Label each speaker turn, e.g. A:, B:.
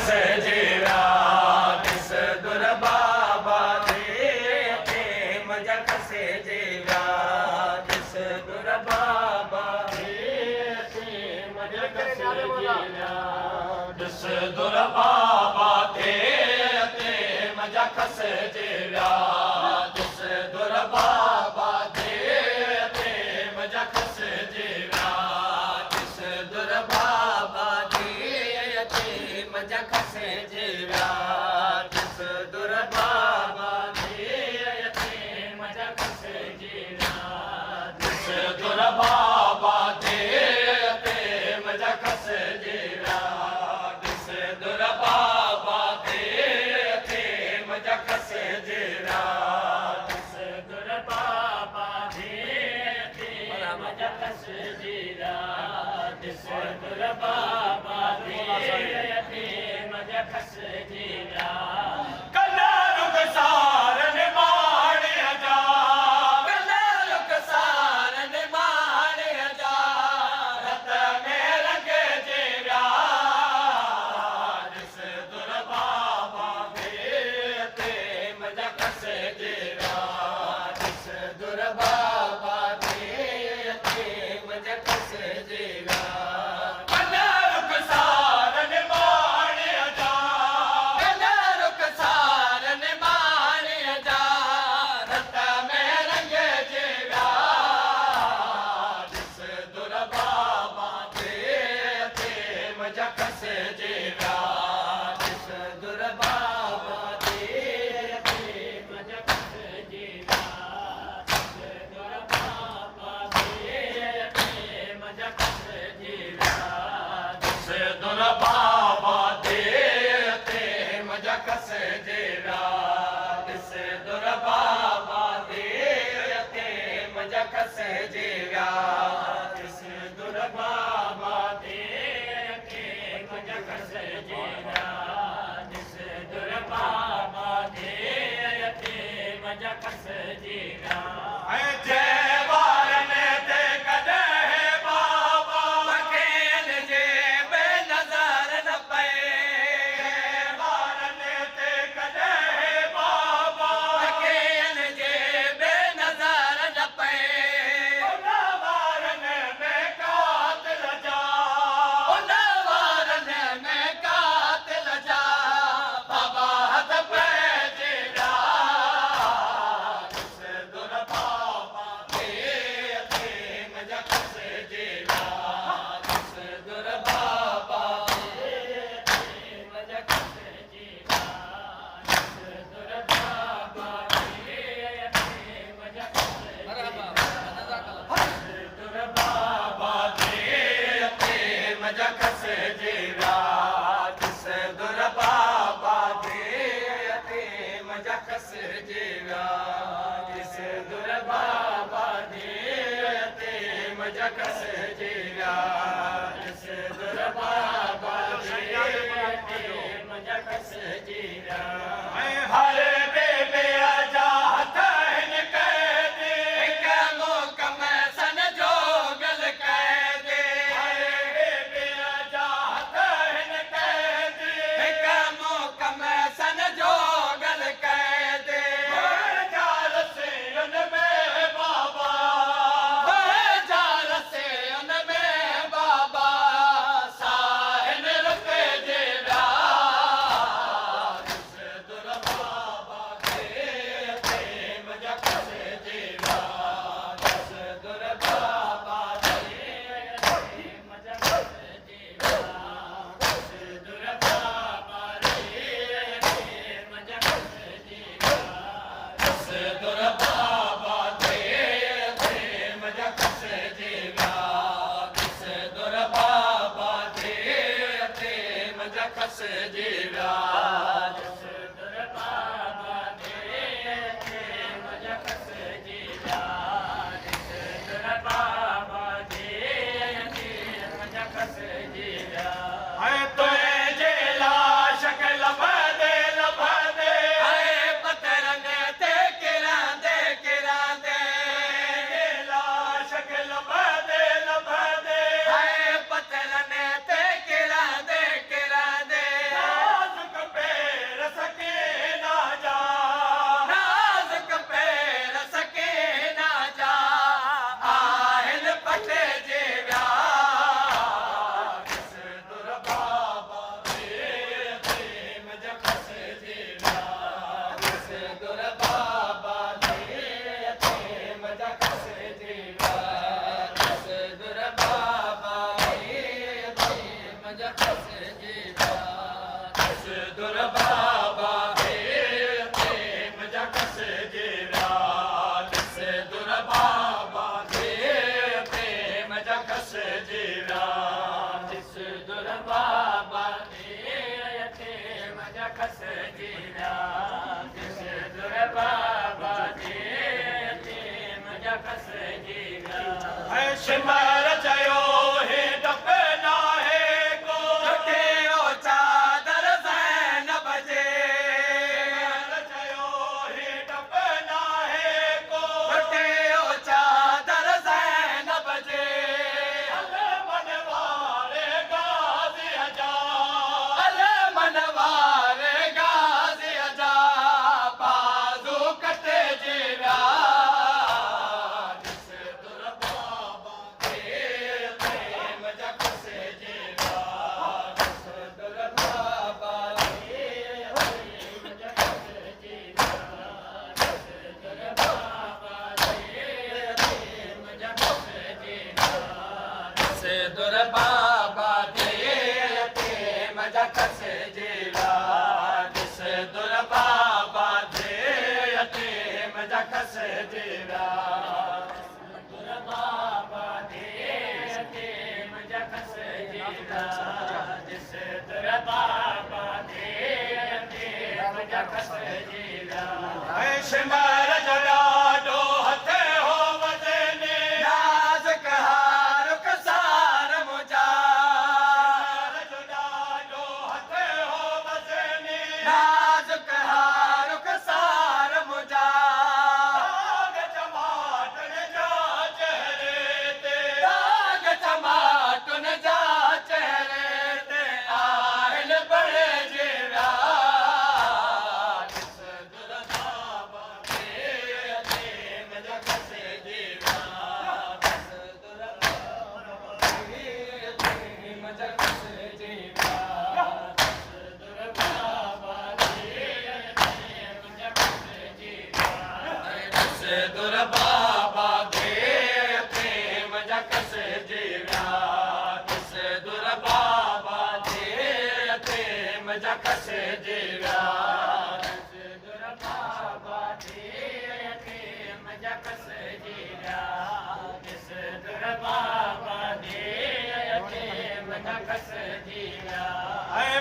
A: कसे जीव्या दिस दुर बाबा ते मजा कसे जीव्या दिस दुर बाबा ते मजा कसे जीव्या दिस दुर बाबा ते मजा कसे जीव्या दिस दुर बाबा ते मजा कसे जीव्या दिस दुर बाबा मजा कसे जीव्या दिस दुर बाबा मजा कसे जीव्या दिस दुर बाबा मजा कसे जीव्या दिस दुर बाबा मजा कसे जीव्या दिस दुर बाबा मजा कसे जीव्या दिस दुर बाबा मजा कसे जीव्या कल्याणुक सारन माणे जा कल्याणुक सारन माणे जा रत में रंग जीव्या दिस दुर बाबा ते मजा कसे जीव्या दिस दुर बाबा ते मजा कसे जीव्या कल्याणुक सारन माणे जा कल्याणुक सारन माणे जा रत में रंग जीव्या दिस दुर बाबा ते मजा कसे जीव्या दिस दुर बाबा ते मजा कसे जीव्या दिस दुर बाबा ते मजा कसे जीव्या दिस दुर बाबा ते मजा कसे जीव्या दिस दुर बाबा ते मजा कसे जीव्या दिस दुर बाबा ते मजा कसे जीव्या दिस दुर बाबा ते मजा कसे जीव्या जय वारन ते कदे बाबा खेल जे बेनज़र न पे वारन ते कदे बाबा खेल जे बेनज़र न पे उन वारन में कातिल जा उन वारन में कातिल जा बाबा हथ पे जीव्या दिस दुर बाबा ते मजा कसे जीव्या दिस दुर बाबा ते मजा कसे जीव्या दिस दुर बाबा ते मजा कसे जीव्या दिस दुर बाबा ते मजा कसे जीव्या दिस दुर बाबा ते मजा कसे जीव्या दिस दुर बाबा ते मजा कसे जीव्या दिस दुर बाबा ते मजा कसे जीव्या हर बेबे आजा हथन कह दे कमो कम सन जो गल कह दे हर बेबे आजा हथन कह दे कमो कम सन जो गल कह दे जाल से उनमें बाबा जाल से उनमें बाबा साहिन रुके जीव्या दिस दुर बाबा ते मजा कसे जीव्या दिस दुर बाबा ते मजा कसे जीव्या दिस दुर बाबा ते मजा कसे जीव्या दिस दुर बाबा ते मजा कसे जीव्या दिस दुर बाबा ते मजा कसे जीव्या दिस दुर बाबा ते मजा कसे जीव्या दिस दुर बाबा ते मजा कसे जीव्या तुझे लाश लब दे पतरन ते किरा दे लाश लब दे पतरन ते किरा दे दुर बाबा दे ते मजा कस जीरा दिस दुर बाबा दे ते मजा कस जीरा दिस दुर बाबा दे ते मजा कस जीरा दिस दुर बाबा दे ते मजा कस जीरा है शिमर जयो हे डपना है को के ओ चादर जैन बजे जयो हे डपना है को के ओ चादर जैन बजे अल मनवारे गाजी अजा अल मनवारे गाजी अजा बाजू कटे जीरा दिस दुर बाबा दे ते मजा कस जीरा दिस दुर बाबा दे ते मजा कस जीरा दिस दुर बाबा दे ते मजा कस जीरा दिस दुर बाबा दे ते मजा कस जीरा दिस दुर बाबा दे ते मजा कस जीरा दुर बाबा दे ते मजा कस जीरा दिस दुर बाबा दे ते मजा कस जीरा ऐ शिमर जड़ाडो हथे हो वजने नाज कहार कसार मुजा जड़ाडो हथे हो वजने नाज कहार कसार मुजा दाग चमाटन जा चेहरे ते दाग चमाटन जा चेहरे ते आहिल बड़े जीरा दिस दुर बाबा दे ते मजा कस जीरा दिस दुर बाबा दे ते मजा कस जीरा दिस दुर बाबा दे ते मजा कस जीरा दिस दुर बाबा दे ते मजा कस जीरा दिस दुर बाबा दे ते मजा कस जीरा दिस दुर बाबा दे ते मजा कस जीरा दिस दुर बाबा दे ते मजा कस जीरा ऐ